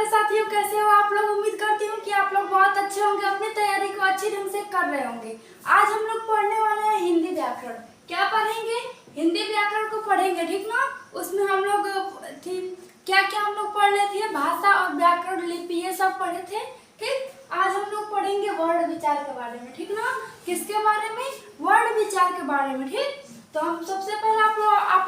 प्यारे साथियों, कैसे हो आप लोग। उम्मीद करती हूँ कि आप लोग बहुत अच्छे होंगे, अपनी तैयारी को अच्छी ढंग से कर रहे होंगे। आज हम लोग पढ़ने वाले हैं हिंदी व्याकरण। क्या पढ़ेंगे? हिंदी व्याकरण को पढ़ेंगे, ठीक ना। उसमें हम लोग क्या क्या हम लोग पढ़ रहे थे, भाषा और व्याकरण, लिपि, ये सब पढ़े थे। ठीक, आज हम लोग पढ़ेंगे वर्ण विचार के बारे में, ठीक ना। किसके बारे में? वर्ण विचार के बारे में। ठीक, तो हम सबसे पहले आप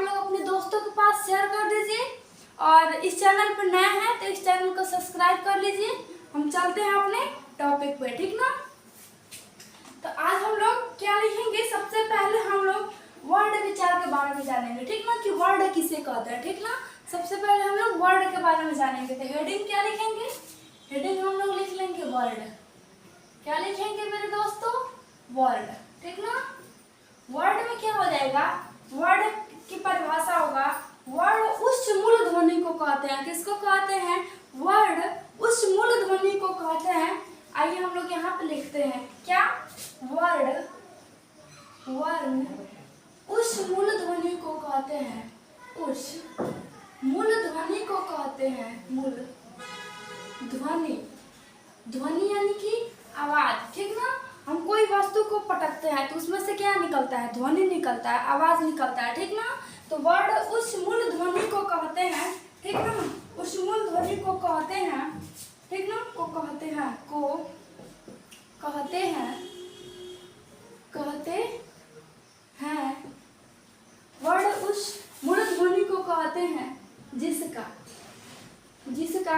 लोग अपने दोस्तों के पास शेयर कर दीजिए, और इस चैनल पर नए हैं तो इस चैनल को सब्सक्राइब कर लीजिए। हम चलते हैं अपने टॉपिक पे, ठीक ना। तो आज हम लोग क्या लिखेंगे? सबसे पहले हम लोग वर्ण विचार के बारे में जानेंगे, ठीक ना, कि वर्ण किसे कहते हैं, ठीक ना। सबसे पहले हम लोग वर्ण के बारे में जानेंगे। तो हेडिंग क्या लिखेंगे? हेडिंग हम लोग लिख लेंगे वर्ण। क्या लिखेंगे मेरे दोस्तों? वर्ण, ठीक ना। वर्ण में क्या हो जाएगा? वर्ण की परिभाषा होगा, वर्ण उच्च मूल ध्वनि को कहते हैं। किसको कहते हैं? वर्ण उच्च मूल ध्वनि को कहते हैं। आइए हम लोग यहाँ पे लिखते हैं, क्या? वर्ण उच्च मूल ध्वनि को कहते हैं। उच्च मूल ध्वनि को कहते हैं। मूल ध्वनि, ध्वनि यानी कि आवाज, ठीक ना। हम कोई वस्तु को पटकते हैं तो उसमें से क्या निकलता है? ध्वनि निकलता है, आवाज निकलता है, ठीक ना। तो वर्ण उच्च मूल ध्वनि को कहते हैं, ठीक ना। उच्च मूल ध्वनि को कहते हैं, ठीक ना। को कहते हैं वर्ण उच्च मूल ध्वनि को कहते हैं जिसका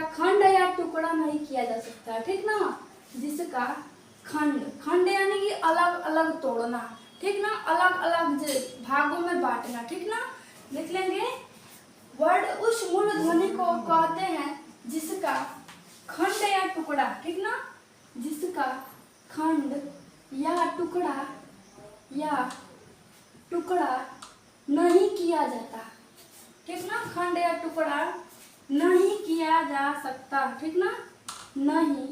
खंड या टुकड़ा नहीं किया जा सकता, ठीक ना। जिसका खंड यानी कि अलग अलग तोड़ना, ठीक ना, अलग अलग भागों में बांटना, ठीक ना। लिख लेंगे, वर्ण उच्च मूल ध्वनि को कहते हैं जिसका खंड या टुकड़ा, ठीक ना। जिसका खंड या टुकड़ा नहीं किया जाता, ठीक ना। खंड या टुकड़ा नहीं किया जा सकता, ठीक ना। नहीं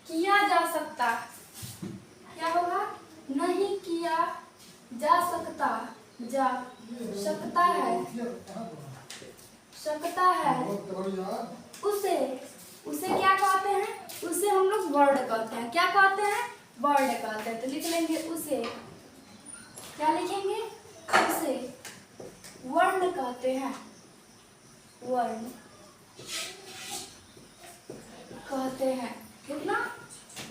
किया जा सकता, क्या होगा? नहीं किया जा सकता, सकता है। उसे क्या कहते हैं? उसे हम लोग वर्ण कहते हैं। क्या कहते हैं? वर्ण कहते हैं। तो लिख लेंगे उसे, क्या लिखेंगे? उसे वर्ण कहते हैं। वर्ण कहते हैं, ठीक ना।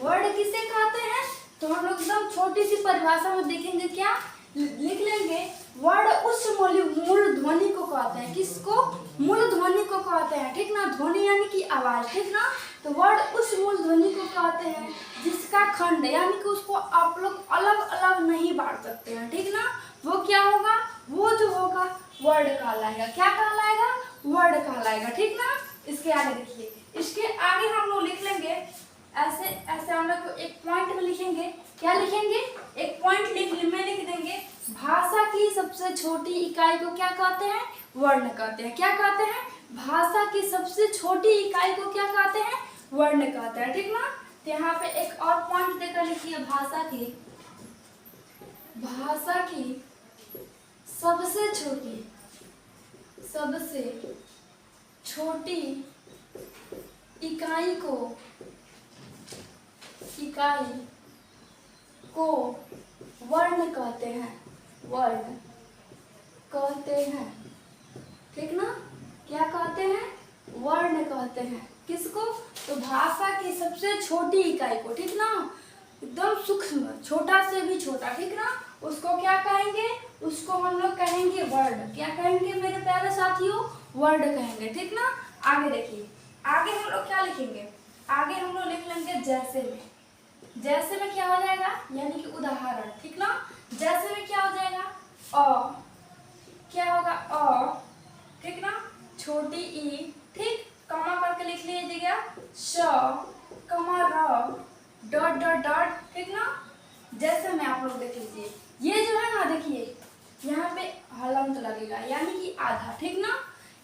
वर्ण किसे कहते हैं? तो हम लोग एकदम छोटी सी परिभाषा में देखेंगे, क्या लिख लेंगे? वर्ण उच्च मूल ध्वनि को कहते हैं। किसको? मूल ध्वनि को कहते हैं, ठीक ना। ध्वनि यानी कि आवाज, ठीक ना। तो वर्ण उच्च मूल ध्वनि को कहते हैं जिसका खंड यानी कि उसको आप लोग अलग अलग नहीं बांट सकते हैं, ठीक ना। वो क्या होगा? वो जो होगा वर्ण कहलाएगा। क्या कहलाएगा? वर्ण कहलाएगा, ठीक ना। इसके आगे देखिए, इसके आगे हम लोग लिख लेंगे ऐसे ऐसे। हम लोग एक पॉइंट में लिखेंगे, क्या लिखेंगे? एक पॉइंट में लिख देंगे, भाषा की सबसे छोटी इकाई को क्या कहते हैं? वर्ण कहते हैं। क्या कहते हैं? भाषा की सबसे छोटी इकाई को क्या कहते हैं? वर्ण कहते हैं, ठीक ना। तो यहाँ पे एक और पॉइंट देकर लिखिए, भाषा की सबसे छोटी इकाई को वर्ण कहते हैं। वर्ण कहते हैं, ठीक ना। क्या कहते हैं? वर्ण कहते हैं। किसको? तो भाषा की सबसे छोटी इकाई को, ठीक ना, एकदम सूक्ष्म, छोटा से भी छोटा, ठीक ना, उसको क्या कहेंगे? उसको हम लोग कहेंगे वर्ण। क्या कहेंगे मेरे प्यारे साथियों? वर्ण कहेंगे, ठीक ना। आगे देखिए, आगे हम लोग क्या लिखेंगे? आगे हम लोग लिख लेंगे जैसे में। जैसे में क्या हो जाएगा? यानी कि उदाहरण, ठीक ना। जैसे में क्या हो जाएगा? अ, क्या होगा? अ, ठीक ना, छोटी ई, ठीक, कमा करके लिख लीजिएगा, श, कमा, र, डॉट डॉट डॉट, ठीक ना। जैसे में आप लोग देख लीजिए, ये जो है ना, देखिए यहाँ पे हलंत लगेगा यानी कि आधा, ठीक ना।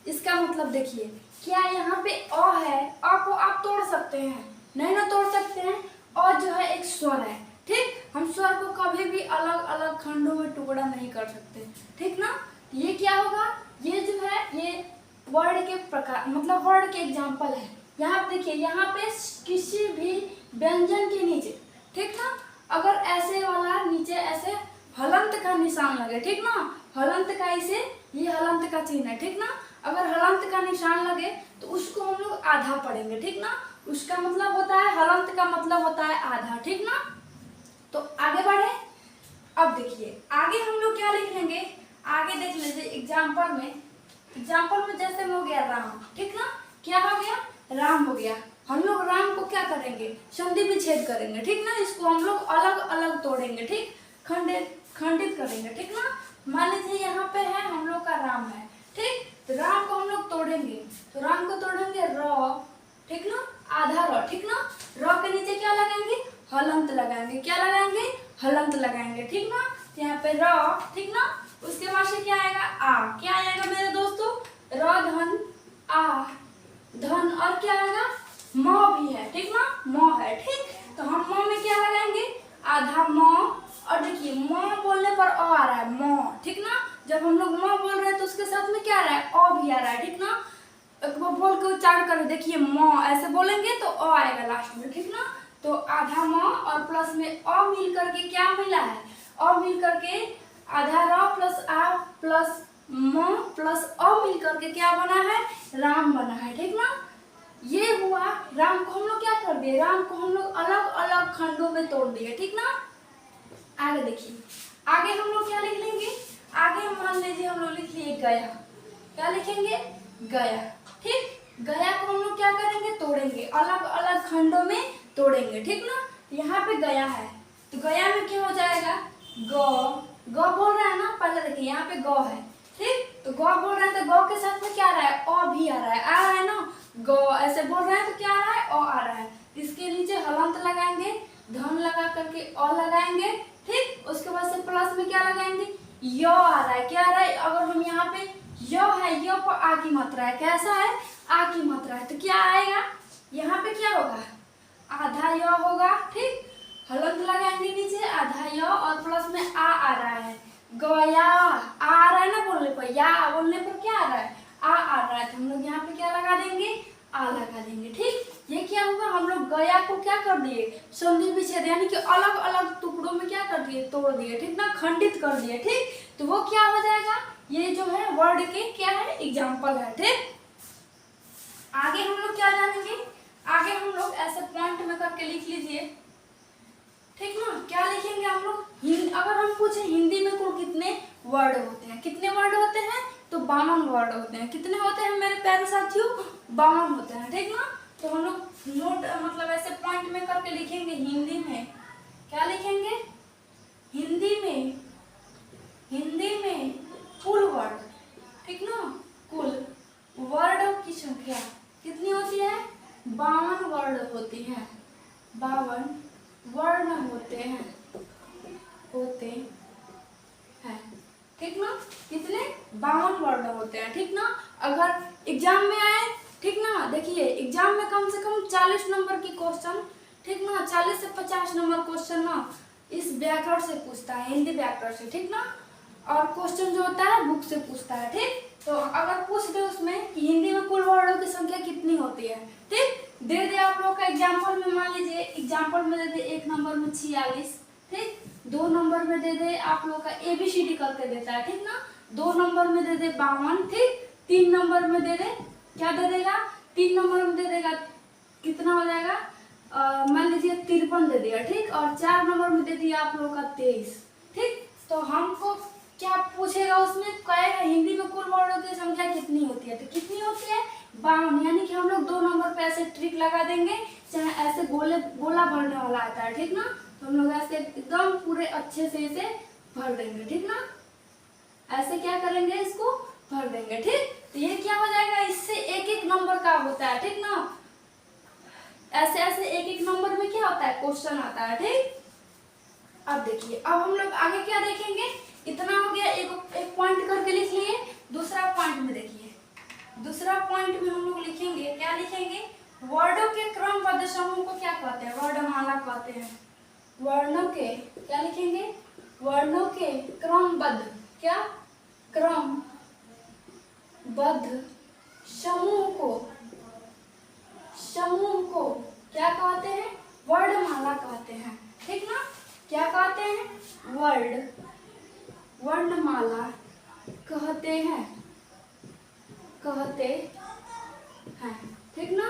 इसका मतलब देखिए, क्या यहाँ पे अ है, अ को आप तोड़ सकते हैं? नहीं ना तोड़ सकते हैं। अ जो है एक स्वर है, ठीक। हम स्वर को कभी भी अलग अलग खंडों में टुकड़ा नहीं कर सकते, ठीक ना। ये क्या होगा? ये जो है ये वर्ण के प्रकार, मतलब वर्ण के एग्जाम्पल है, यहाँ पे देखिए, यहाँ पे किसी भी व्यंजन के नीचे, ठीक ना, अगर ऐसे वाला नीचे ऐसे हलंत का निशान लगे, ठीक ना, हलंत का इसे, ये हलंत का चिन्ह है, ठीक ना, अगर हलंत का निशान लगे तो उसको हम लोग आधा पढ़ेंगे, ठीक ना, उसका मतलब होता है, हलंत का मतलब होता है आधा, ठीक ना। तो आगे बढ़े। अब देखिए आगे हम लोग क्या लिख लेंगे, आगे देख लीजिए एग्जाम्पल में जैसे हो गया राम, ठीक ना, क्या हो गया, राम हो गया। हम लोग राम को क्या करेंगे, संधि विच्छेद करेंगे, ठीक ना, इसको हम लोग अलग अलग तोड़ेंगे, ठीक, खंडित करेंगे, ठीक ना। मान लीजिए यहाँ पे है हम लोग का राम है, ठीक, तो राम को हम लोग तोड़ेंगे, तो राम को तोड़ेंगे र, ठीक ना, आधा र, ठीक ना, र के नीचे क्या लगाएंगे, हलंत लगाएंगे, क्या लगाएंगे, हलंत लगाएंगे, ठीक ना, यहाँ पे र, ठीक ना, उसके बाद से क्या आएगा, आ, क्या आएगा मेरे दोस्तों, र धन आ, धन, और क्या आएगा, म भी है, ठीक ना, म है, ठीक, तो हम म में क्या लगाएंगे, आधा म, और देखिए म बोलने पर अ आ रहा है, म, ठीक ना, जब हम लोग म बोल रहे हैं तो उसके साथ में क्या आ रहा है, अ भी आ रहा है, ठीक ना, एक बार बोल के उच्चारण करें, देखिए म ऐसे बोलेंगे तो अ आएगा लास्ट में, ठीक ना, तो आधा म और प्लस में अ मिल करके क्या मिला है, अ मिल करके आधा र प्लस आ प्लस म प्लस अ मिल करके क्या बना है, राम बना है, ठीक ना। ये हुआ, राम को हम लोग क्या कर दिए, राम को हम लोग अलग अलग खंडों में तोड़ दिए, ठीक ना। आगे देखिए, आगे हम लोग क्या लिख लेंगे, आगे मान लीजिए हम लोग लिख लिए गया, क्या लिखेंगे, गया, ठीक, गया को हम लोग क्या करेंगे, तोड़ेंगे, अलग अलग खंडों में तोड़ेंगे, ठीक ना। यहाँ पे गया है तो गया में क्या हो जाएगा, ग बोल रहा है ना, पहले देखिए यहाँ पे ग है, ठीक, तो ग बोल रहे हैं तो ग के साथ में क्या आ रहा है, अ भी आ रहा है ना, ग ऐसे बोल रहे हैं तो क्या आ रहा है, अ आ रहा है, इसके नीचे हलंत लगाएंगे, धन लगा करके अ लगाएंगे, ठीक, उसके बाद से प्लस में क्या लगाएंगे, य आ रहा है, क्या आ रहा है, अगर हम यहाँ पे य है, य पर आ की मात्रा है, कैसा है, आ की मात्रा है, तो क्या आएगा, यहाँ पे क्या होगा, आधा य होगा, ठीक, हलंत लगाएंगे नीचे, आधा य और प्लस में आ रहा है, गया, आ रहा है ना बोलने पर, या बोलने पर क्या आ रहा है, आ रहा है, तो हम लोग यहाँ पे क्या लगा देंगे, आ लगा देंगे, ठीक। ये क्या हुआ, हम लोग गया को क्या कर दिए, संधि विच्छेद, यानी कि अलग अलग टुकड़ों में क्या कर दिए, तोड़ दिए, ठीक ना, खंडित कर दिए, ठीक, तो वो क्या हो जाएगा, ये जो है वर्ड के क्या है, एग्जाम्पल है, ठीक। आगे हम लोग क्या जानेंगे, आगे हम लोग ऐसे पॉइंट में करके लिख लीजिए, ठीक ना, क्या लिखेंगे हम लोग, अगर हम पूछे हिंदी में कुल कितने वर्ड होते हैं, कितने वर्ड होते हैं, तो 52 वर्ड होते हैं, कितने होते हैं मेरे प्यारे साथियों, 52 होते हैं, ठीक ना। तो हम लोग नोट मतलब ऐसे पॉइंट में करके लिखेंगे, हिंदी में क्या लिखेंगे, हिंदी में कुल वर्ड, ठीक ना, कुल वर्डों की संख्या कितनी होती है, 52 वर्ड होती है, 52 वर्ण होते हैं, ठीक ना, कितने, 52 वर्ण होते हैं, ठीक ना। अगर एग्जाम में आए, ठीक ना, देखिए एग्जाम में कम से कम 40 नंबर की क्वेश्चन, ठीक ना, 40 से 50 नंबर क्वेश्चन ना इस व्याकरण से पूछता है, हिंदी व्याकरण से, ठीक ना, और क्वेश्चन जो होता है बुक से पूछता है, ठीक। तो अगर पूछ दे उसमें कि हिंदी में कुल वर्णों की संख्या कितनी होती है, ठीक, दे दे आप लोग का एग्जाम्पल में, मान लीजिए एग्जाम्पल में दे दे 1 नंबर में 46, ठीक, 2 नंबर में दे दे आप लोग का ABCD करके देता है, ठीक ना, 2 नंबर में दे दे 52, ठीक, 3 नंबर में दे दे, क्या दे देगा, 3 नंबर में दे देगा, कितना हो जाएगा, मान लीजिए 53 दे दिया, ठीक, और 4 नंबर में दे दिया आप लोग का 23, ठीक। तो हमको क्या पूछेगा उसमें, कहेगा हिंदी में कुल वर्णों की संख्या कितनी होती है, तो कितनी होती है, 52, यानी कि हम लोग 2 नंबर पे ऐसे ट्रिक लगा देंगे, चाहे ऐसे गोला भरने वाला आता है, ठीक ना, तो हम लोग ऐसे एकदम पूरे अच्छे से इसे भर देंगे, ठीक ना, ऐसे क्या करेंगे, इसको भर देंगे, ठीक। तो ये क्या हो जाएगा, इससे एक एक नंबर का होता है, ठीक ना, ऐसे ऐसे एक एक नंबर में क्या होता है, क्वेश्चन आता है, ठीक। अब देखिए, अब हम लोग आगे क्या देखेंगे, इतना हो गया, एक पॉइंट करके लिख लिए। दूसरा पॉइंट में देखिए, दूसरा पॉइंट में हम लोग लिखेंगे, क्या लिखेंगे, वर्णों के क्रमबद्ध समूह को क्या कहते हैं, वर्णमाला कहते हैं, वर्णों के क्या लिखेंगे, वर्णों के क्रमबद्ध, क्या, क्रमबद्ध समूह को समूह को क्या कहते हैं? वर्णमाला कहते हैं, ठीक ना? क्या कहते हैं? वर्णमाला कहते हैं, ठीक ना?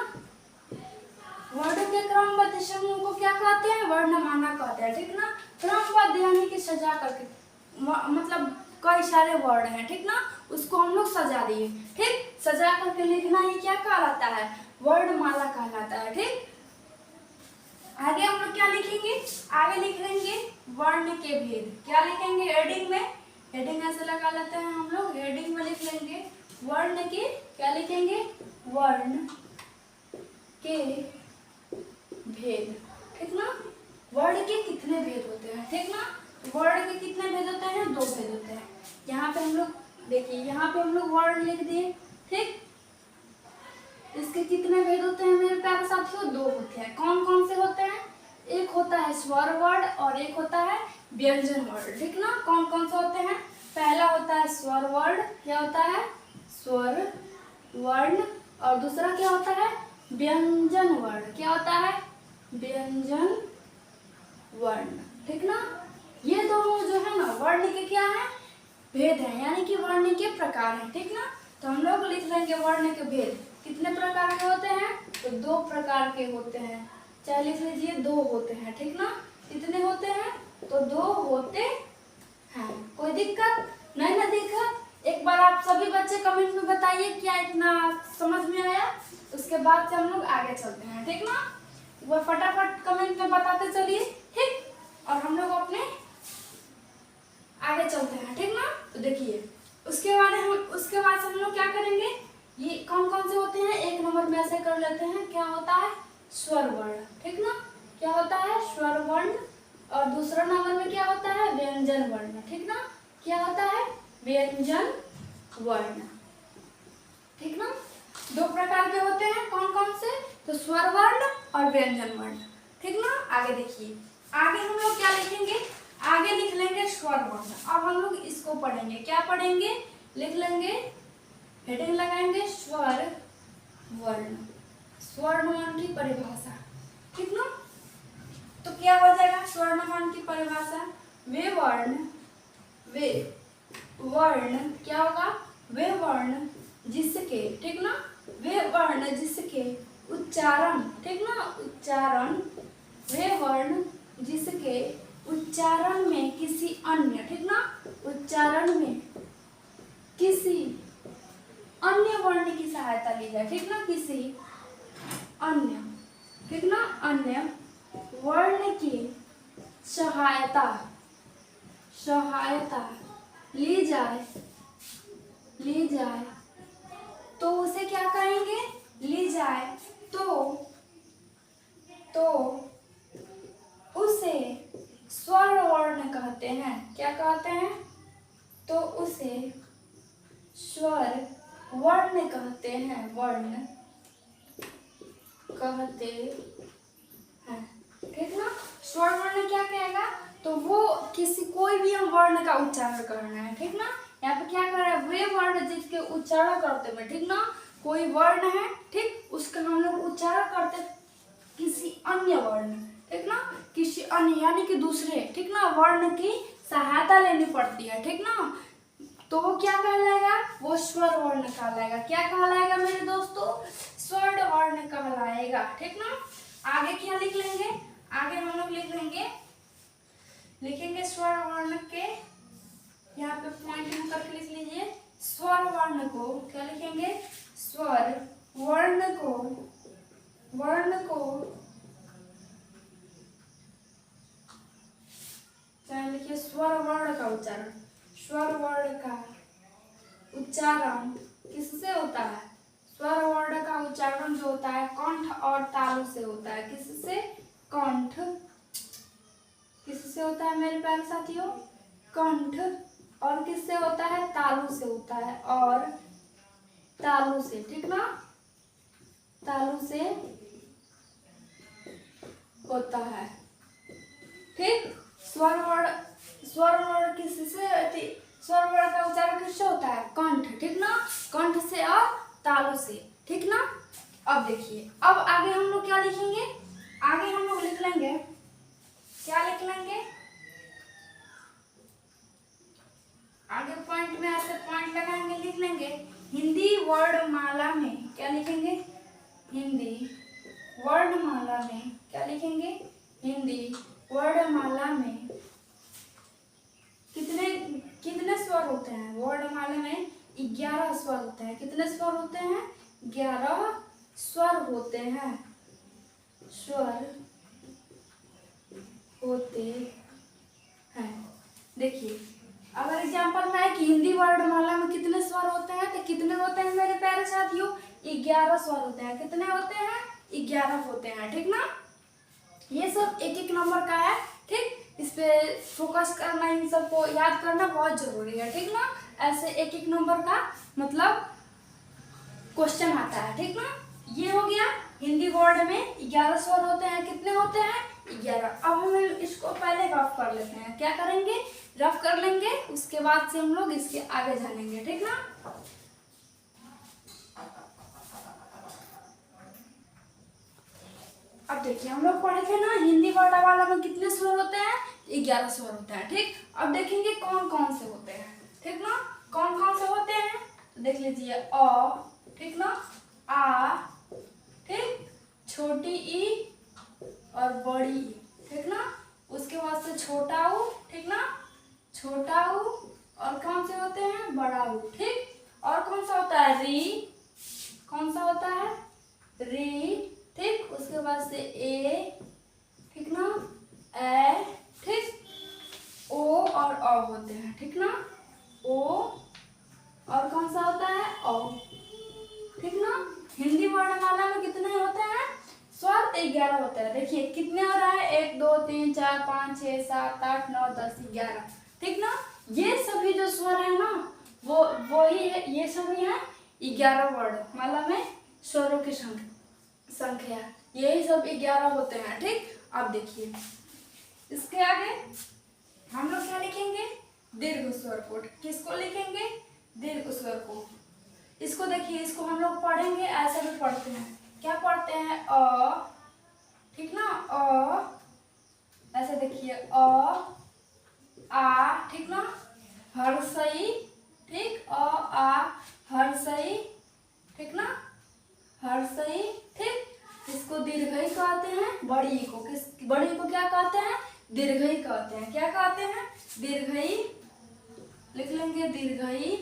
वर्ड के क्रमबद्ध समूह को क्या कहते हैं? वर्णमाला कहते हैं, ठीक ना? क्रमबद्ध यानी कि सजा करके, मतलब कई सारे वर्ड हैं, ठीक ना? उसको हम लोग सजा दिए, ठीक? सजा करके लिखना ये क्या कहलाता है? वर्णमाला कहलाता है, ठीक? आगे हम लोग क्या लिखेंगे? आगे लिख लेंगे वर्ण के भेद। क्या लिखेंगे? हेडिंग में, हेडिंग ऐसे लगा लेते हैं हम लोग, हेडिंग में लिख लेंगे वर्ण के, क्या लिखेंगे? वर्ण के भेद, ठीक ना? वर्ण के कितने भेद होते हैं, ठीक ना? वर्ण के कितने भेद होते हैं? 2 भेद होते हैं। यहाँ पे हम लोग देखिए, यहाँ पे हम लोग वर्ण लिख दिए, ठीक? इसके कितने भेद होते हैं मेरे प्यारे साथियों? 2 होते हैं। कौन कौन से होते हैं? एक होता है स्वर वर्ण और एक होता है व्यंजन वर्ण, ठीक ना? कौन कौन से होते हैं? पहला होता है स्वर वर्ण, क्या होता है? स्वर वर्ण। और दूसरा क्या होता है? व्यंजन वर्ण। क्या होता है? व्यंजन वर्ण, ठीक ना? ये दोनों जो है ना वर्ण के क्या है? भेद है, यानी कि वर्ण के प्रकार है, ठीक ना? तो हम लोग लिख लेंगे वर्ण के भेद कितने प्रकार के होते हैं? तो 2 प्रकार के होते हैं। चाहे लिख लीजिए 2 होते हैं, ठीक ना? कितने होते हैं? तो 2 होते हैं। कोई दिक्कत नहीं ना? दिक्कत एक बार आप सभी बच्चे कमेंट में बताइए क्या इतना समझ में आया। उसके बाद से हम लोग आगे चलते हैं, ठीक ना? वो फटाफट कमेंट में बताते चलिए, ठीक? और हम लोग अपने आगे चलते हैं, ठीक ना? तो देखिए उसके बाद हम लोग क्या करेंगे? ये कौन कौन से होते हैं? 1 नंबर में ऐसे कर लेते हैं। क्या होता है? स्वर वर्ण, ठीक ना? क्या होता है? स्वर वर्ण। और दूसरा नंबर में क्या होता है? व्यंजन वर्ण, ठीक ना? क्या होता है? व्यंजन वर्ण, ठीक ना? 2 प्रकार के होते हैं। कौन कौन से? तो स्वर वर्ण और व्यंजन वर्ण, ठीक ना? आगे देखिए, आगे हम लोग क्या लिखेंगे? आगे लिख लेंगे स्वर वर्ण। अब हम लोग इसको पढ़ेंगे। क्या पढ़ेंगे? लिख लेंगे, हेडिंग लगाएंगे स्वर वर्ण। स्वर्ण वर्ण की परिभाषा, ठीक ना? तो क्या हो जाएगा स्वर्ण वर्ण की परिभाषा? वे वर्ण क्या होगा? वे वर्ण जिसके, ठीक ना? वे वर्ण जिसके उच्चारण, ठीक ना? उच्चारण, वे वर्ण जिसके उच्चारण में किसी अन्य, ठीक ना? उच्चारण में किसी अन्य वर्ण की सहायता ली जाए, ठीक ना? किसी अन्य, ठीक ना? अन्य वर्ण की सहायता ली जाए तो उसे क्या कहेंगे? ली जाए तो उसे स्वर वर्ण कहते हैं। क्या कहते हैं? तो उसे स्वर वर्ण कहते हैं, वर्ण कहते हैं, ठीक ना? स्वर वर्ण क्या कहेगा? तो वो किसी कोई भी हम वर्ण का उच्चारण करना है, ठीक ना? यहाँ पे क्या कर रहा है? वे वर्ण जिसके उच्चारण करते हैं, ठीक ना? कोई वर्ण है, ठीक, उसका हम लोग उच्चारण करते किसी अन्य वर्ण, ठीक ना? किसी अन्य यानी कि दूसरे, ठीक ना? वर्ण की सहायता लेनी पड़ती है, ठीक ना? तो वो क्या कहलाएगा? वो स्वर वर्ण कहलाएगा। क्या कहलाएगा मेरे दोस्तों? स्वर वर्ण कहलाएगा, ठीक ना? आगे क्या लिख लेंगे? आगे हम लोग लिखेंगे स्वर वर्ण के, यहाँ पे पॉइंट करके लिख लीजिए। स्वर वर्ण को क्या लिखेंगे? स्वर वर्ण को चाहे लिखिए स्वर वर्ण का उच्चारण। स्वर वर्ण का उच्चारण किससे होता है? स्वर वर्ण का उच्चारण जो होता है कंठ और तालु से होता है। किससे? कंठ। किससे होता है मेरे प्यारे साथियों? कंठ। और किससे होता है? तालु से होता है। और तालु से, ठीक ना? तालु से होता है, ठीक? स्वर वर्ण किससे? स्वर वर्ण का उच्चारण किससे होता है? कंठ, ठीक ना? कंठ से और तालु से, ठीक ना? अब देखिए, अब आगे हम लोग क्या लिखेंगे, आगे हम लोग लिख लेंगे, क्या लिख लेंगे, आगे पॉइंट में ऐसे पॉइंट लगाएंगे, लिख लेंगे हिंदी वर्णमाला में, क्या लिखेंगे, हिंदी वर्णमाला में, क्या लिखेंगे, हिंदी वर्णमाला में कितने कितने स्वर होते हैं, वर्णमाला में 11 स्वर होते हैं, कितने स्वर होते हैं, 11 स्वर होते हैं, स्वर होते हैं। देखिए अगर एग्जाम्पल में है कि हिंदी वर्णमाला में कितने स्वर होते हैं, तो कितने होते हैं मेरे प्यारे साथियों, 11 स्वर होते हैं, कितने होते हैं, 11 होते हैं, ठीक ना। ये सब एक एक नंबर का है, ठीक, इस पे फोकस करना, इन सबको याद करना बहुत जरूरी है, ठीक ना। ऐसे एक एक नंबर का मतलब क्वेश्चन आता है, ठीक ना। ये हो गया हिंदी वर्ड में 11 स्वर होते हैं, कितने होते हैं, 11। अब हम इसको पहले रफ कर लेते हैं, क्या करेंगे, रफ कर लेंगे, उसके बाद से हम लोग इसके आगे जानेंगे, ठीक ना। अब देखिए हम लोग पढ़े थे ना हिंदी वर्ड वाला में कितने स्वर होते हैं, 11 स्वर होते हैं, ठीक। अब देखेंगे कौन कौन से होते हैं, ठीक ना, कौन कौन से होते हैं, तो देख लीजिए अ, ठीक ना, आ, ठीक, छोटी ई और बड़ी ई, ठीक ना, उसके बाद से छोटा ऊ, ठीक ना, छोटा ऊ, और कौन से होते हैं, बड़ा ऊ, ठीक। और कौन सा होता है, री, कौन सा होता है, री, ठीक, उसके बाद से ए, ठीक ना, ए, ठीक, ओ और अ होते हैं, ठीक ना, ओ, और कौन सा होता है, औ, ठीक ना। हिंदी वर्णमाला में कितने होते हैं स्वर, 11 होते हैं। देखिए कितने हो रहा है, 1 2 3 4 5 6 7 8 9 10 11, ठीक ना। ये सभी जो स्वर है ना वो ही है, ये सभी है 11 वर्णमाला में स्वरों की संख्या, यही सब 11 होते हैं, ठीक। अब देखिए इसके आगे हम लोग क्या लिखेंगे, दीर्घ स्वर को, किसको लिखेंगे, दीर्घ स्वर को। इसको देखिए, इसको हम लोग पढ़ेंगे, ऐसे भी पढ़ते हैं, क्या पढ़ते हैं, अ, ठीक ना, अ, ऐसे देखिए अ, आ, ठीक ना, हर्षई, ठीक, अ, आ, हर्षई, ठीक ना, हर्षई, ठीक। इसको दीर्घई कहते हैं, बड़ी को, किस बड़ी को क्या कहते हैं, दीर्घई कहते हैं, क्या कहते हैं, दीर्घई, लिख लेंगे दीर्घई,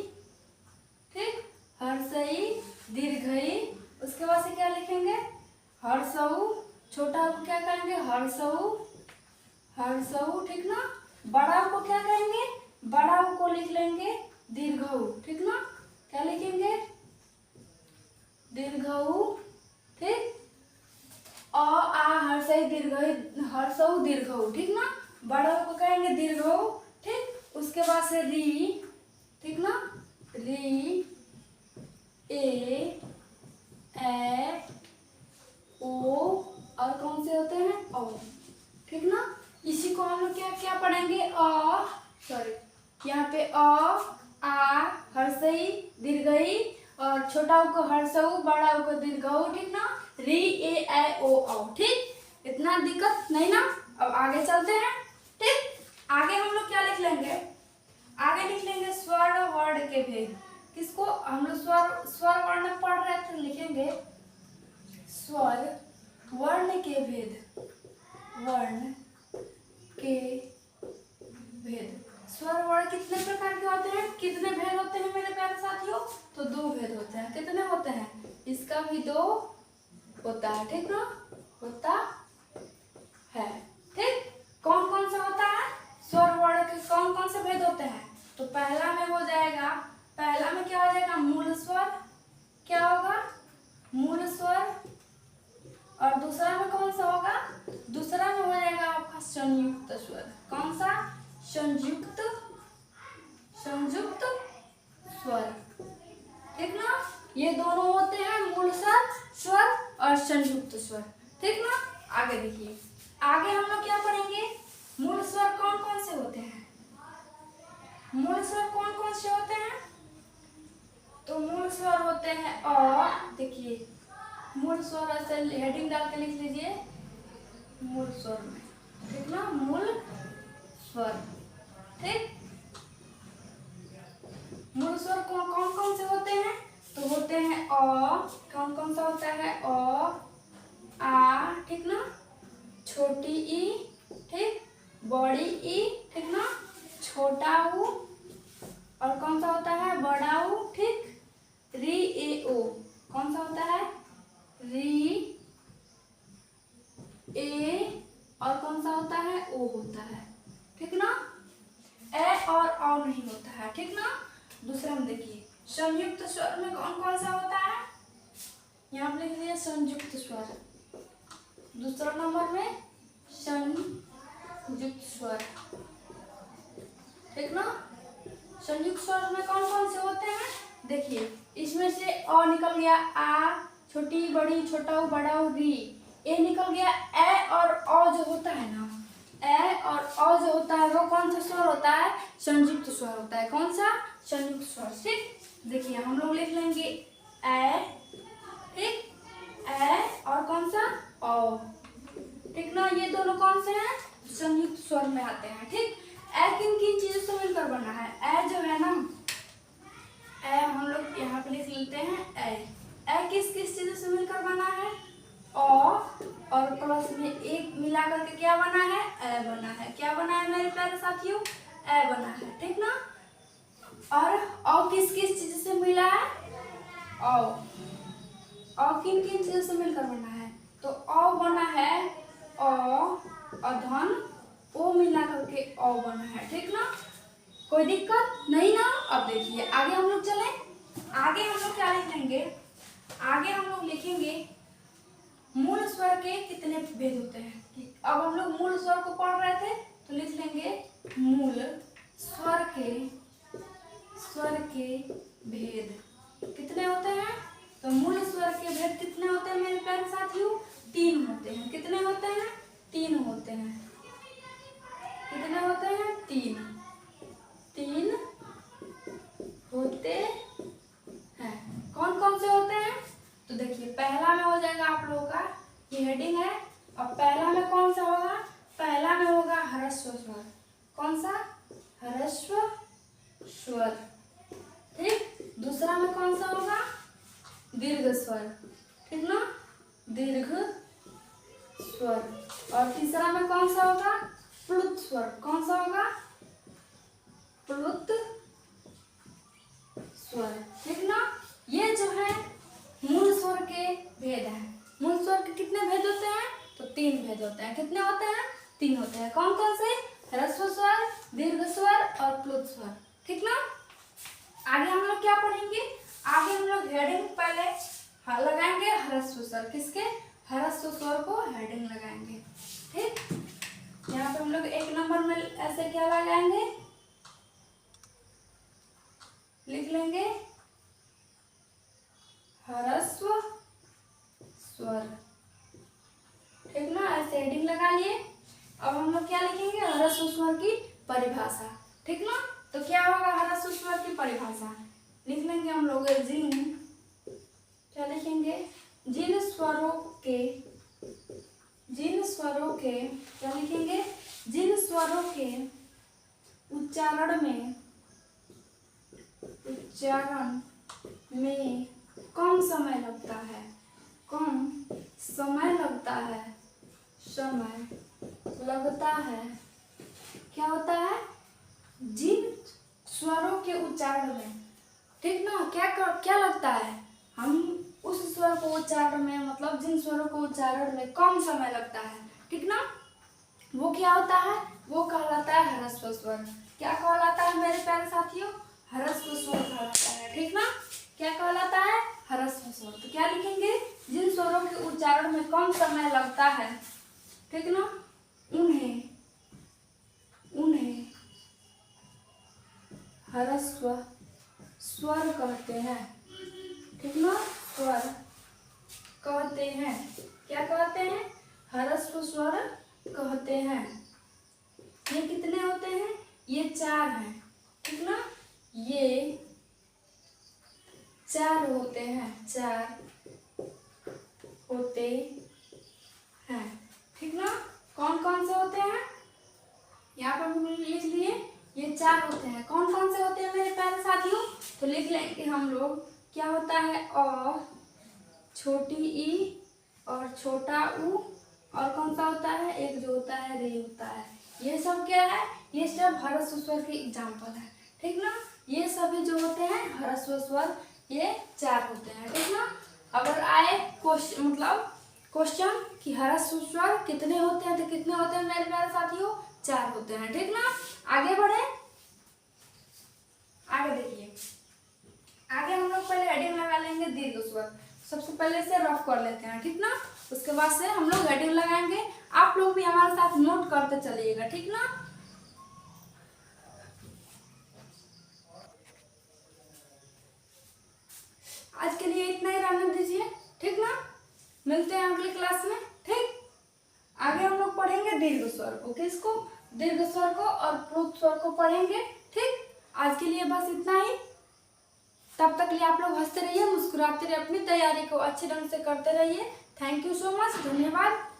ठीक, हर्षई, दीर्घई। उसके बाद से क्या लिखेंगे, हर्षऊ, छोटा को क्या कहेंगे, हर्षऊ, हर्षऊ, ठीक ना। बड़ा को क्या कहेंगे, बड़ा को लिख लेंगे दीर्घऊ, ठीक ना, क्या लिखेंगे, दीर्घऊ, ठीक। अ, आ, हर्षई, दीर्घई, हर्षऊ, दीर्घऊ, ठीक ना। बड़ा को कहेंगे दीर्घऊ, ठीक। उसके बाद से री, ठीक ना, री, ए, ओ, और कौन से होते हैं, औ, ठीक ना। इसी को हम लोग क्या क्या पढ़ेंगे, सॉरी, यहाँ पे आ, हर्षई, दीर्घई, और छोटा को हर्षऊ, बड़ा को दीर्घऊ, ठीक ना, री, ए, ओ, औ, ठीक। इतना दिक्कत नहीं ना। अब आगे चलते हैं, ठीक। आगे हम लोग क्या लिख लेंगे, आगे लिख लेंगे स्वर वर्ण के भेद। किसको हम लोग स्वर वर्ण पढ़ रहे थे, लिखेंगे स्वर वर्ण के भेद, वर्ण के भेद। स्वर वर्ण कितने प्रकार के होते हैं, कितने भेद होते हैं मेरे प्यारे साथियों, तो 2 भेद होते हैं। कितने होते हैं, इसका भी 2 होता है, ठीक ना, होता है, ठीक। कौन कौन सा होता है, स्वर वर्ण के कौन कौन से भेद होते हैं, तो पहला में हो जाएगा, पहला में क्या हो जाएगा, मूल स्वर, क्या होगा, मूल स्वर। और दूसरा में कौन सा होगा, दूसरा में हो जाएगा आपका संयुक्त स्वर। कौन सा, संयुक्त, संयुक्त स्वर, ठीक ना। ये दोनों होते हैं मूल स्वर और संयुक्त स्वर, ठीक ना। आगे देखिए, आगे हम लोग क्या पढ़ेंगे, मूल स्वर कौन कौन से होते हैं, मूल स्वर कौन कौन से होते हैं, तो मूल स्वर होते हैं देखिए मूल स्वर ऐसे हेडिंग डाल के लिख लीजिए मूल स्वर में, ठीक ना, मूल स्वर। ठीक, मूल स्वर कौन कौन से होते हैं? तो होते हैं अ, कौन कौन सा होता है? अ, आ, ठीक ना, छोटी ई, ठीक, बड़ी ई, ठीक ना, छोटा ऊ, और कौन सा होता है? बड़ा ऊ, ठीक, री ए ओ, कौन सा होता है? री ए, और कौन सा होता है? ओ होता है, ठीक ना, ए और औ नहीं होता है, ठीक ना। दूसरा में देखिए संयुक्त स्वर में कौन कौन सा होता है? यहाँ पे लिख दिया संयुक्त स्वर। दूसरा नंबर में संयुक्त स्वर, ठीक ना। संयुक्त स्वर में कौन कौन से होते हैं? देखिए इसमें से अ निकल गया, आ, छोटी बड़ी, छोटा ऊ, बड़ा ऊ, री, ए निकल गया, ए और अ जो होता है ना, ए और अ जो होता है वो कौन सा स्वर होता है? संयुक्त स्वर होता है। कौन सा? संयुक्त स्वर। ठीक, देखिए हम लोग लिख लेंगे ए, ठीक, ए और कौन सा? ओ, ठीक ना। ये दोनों कौन से हैं? संयुक्त स्वर में आते हैं। ठीक, ए किन किन चीजों से मिलकर बना है? ए जो है ना, ए हम लोग यहाँ पे लिख लेते हैं ए किस किस चीजों से मिलकर बना है? और प्लस में एक मिला करके क्या बना है? ए बना है। क्या बना है मेरे प्यारे साथियों? ए बना है, ठीक ना। और किस किस चीज से मिला है? और किन किन चीजों से मिलकर बना है? तो बना है और धन ओ मिला करके बना है, ठीक ना। कोई दिक्कत नहीं ना। अब देखिए आगे हम लोग चले, आगे हम लोग क्या लिखेंगे? आगे हम लोग लिखेंगे मूल स्वर के कितने भेद होते हैं। अब हम लोग मूल स्वर को पढ़ रहे थे तो लिख लेंगे मूल स्वर के भेद कितने होते हैं? तो मूल स्वर के भेद कितने होते हैं मेरे प्यारे साथियों? 3 होते हैं। कितने होते हैं? 3 होते हैं। कितने होते हैं? 3 होते हैं। कौन कौन से होते हैं? तो देखिए पहला में हो जाएगा आप लोगों का, ये हेडिंग है। और पहला में कौन सा होगा? पहला में होगा ह्रस्व स्वर। कौन सा? ह्रस्व स्वर। ठीक, दूसरा में कौन सा होगा? दीर्घ स्वर, ठीक ना, दीर्घ स्वर। और तीसरा में कौन सा होगा? प्लुत स्वर। कौन सा होगा? प्लुत स्वर, ठीक ना। ये जो है मूल स्वर के भेद है। मूल स्वर के कितने भेद होते हैं? तो 3 भेद होते हैं। कितने होते हैं? 3 होते हैं। कौन कौन से? ह्रस्व स्वर, दीर्घ स्वर और प्लुत स्वर, ठीक ना। आगे हम लोग क्या पढ़ेंगे? आगे हम लोग हेडिंग पहले लगाएंगे ह्रस्व स्वर। किसके? ह्रस्व स्वर को हेडिंग लगाएंगे। ठीक, यहाँ पे हम लोग 1 नंबर में ऐसे क्या लगाएंगे? लिख लेंगे ह्रस्व स्वर, ठीक ना, ऐसे हेडिंग लगा लिए। अब हम लोग क्या लिखेंगे? ह्रस्व स्वर की परिभाषा, ठीक ना। तो क्या होगा ह्रस्व स्वर की परिभाषा? लिख लेंगे हम लोग क्या लिखेंगे? जिन स्वरों के क्या लिखेंगे? जिन स्वरों के उच्चारण में कम समय लगता है, क्या होता है? जिन स्वरों के उच्चारण में, ठीक ना, क्या लगता है? हम उस स्वर को उच्चारण में, मतलब जिन स्वरों को उच्चारण में कम समय लगता है, ठीक ना, वो क्या होता है? वो कहलाता है ह्रस्व स्वर। क्या कहलाता है मेरे प्यारे साथियों? ह्रस्व स्वर कहलाता है, ठीक ना। क्या कहलाता है? ह्रस्व स्वर। तो क्या लिखेंगे? जिन स्वरों के उच्चारण में कम समय लगता है, ठीक ना, उन्हें ह्रस्व स्वर कहते हैं, ठीक ना। स्वर कहते हैं। क्या कहते हैं? ह्रस्व स्वर कहते हैं। ये कितने होते हैं? ये 4 हैं, ठीक ना। ये 4 होते हैं, 4 होते हैं। ठीक ना? कौन कौन से होते हैं? यहाँ पर हम लिख लिए, ये 4 होते हैं। कौन कौन से होते हैं मेरे प्यारे साथियों? तो लिख लेंगे हम लोग। क्या होता है? अ, छोटी ई और छोटा ऊ, और कौन सा होता है? एक जो होता है रे होता है। ये सब क्या है? ये सब ह्रस्व स्वर के एग्जाम्पल है। ठीक ना? ये सभी जो होते हैं ह्रस्व स्वर, ये 4 होते हैं। ठीक ना? अगर आए क्वेश्चन, मतलब क्वेश्चन कि ह्रस्व स्वर कितने होते हैं, तो कितने होते हैं मेरे प्यारे साथियों? 4 होते हैं। ठीक ना? आगे बढ़े, आगे देखिए। आगे हम लोग पहले हेडिंग लगा लेंगे दीर्घ स्वर। सबसे पहले से रफ कर लेते हैं। ठीक ना? उसके बाद से हम लोग हेडिंग लगाएंगे। आप लोग भी हमारे साथ नोट करते चलिएगा। ठीक ना? आज के लिए इतना ही रहने दीजिए। ठीक ना? मिलते हैं अगली क्लास में। ठीक, आगे हम लोग पढ़ेंगे दीर्घ स्वर को। किसको? दीर्घ स्वर को और प्लुत स्वर को पढ़ेंगे। ठीक, आज के लिए बस इतना ही। तब तक के लिए आप लोग हंसते रहिए, मुस्कुराते रहिए, अपनी तैयारी को अच्छे ढंग से करते रहिए। थैंक यू सो मच, धन्यवाद।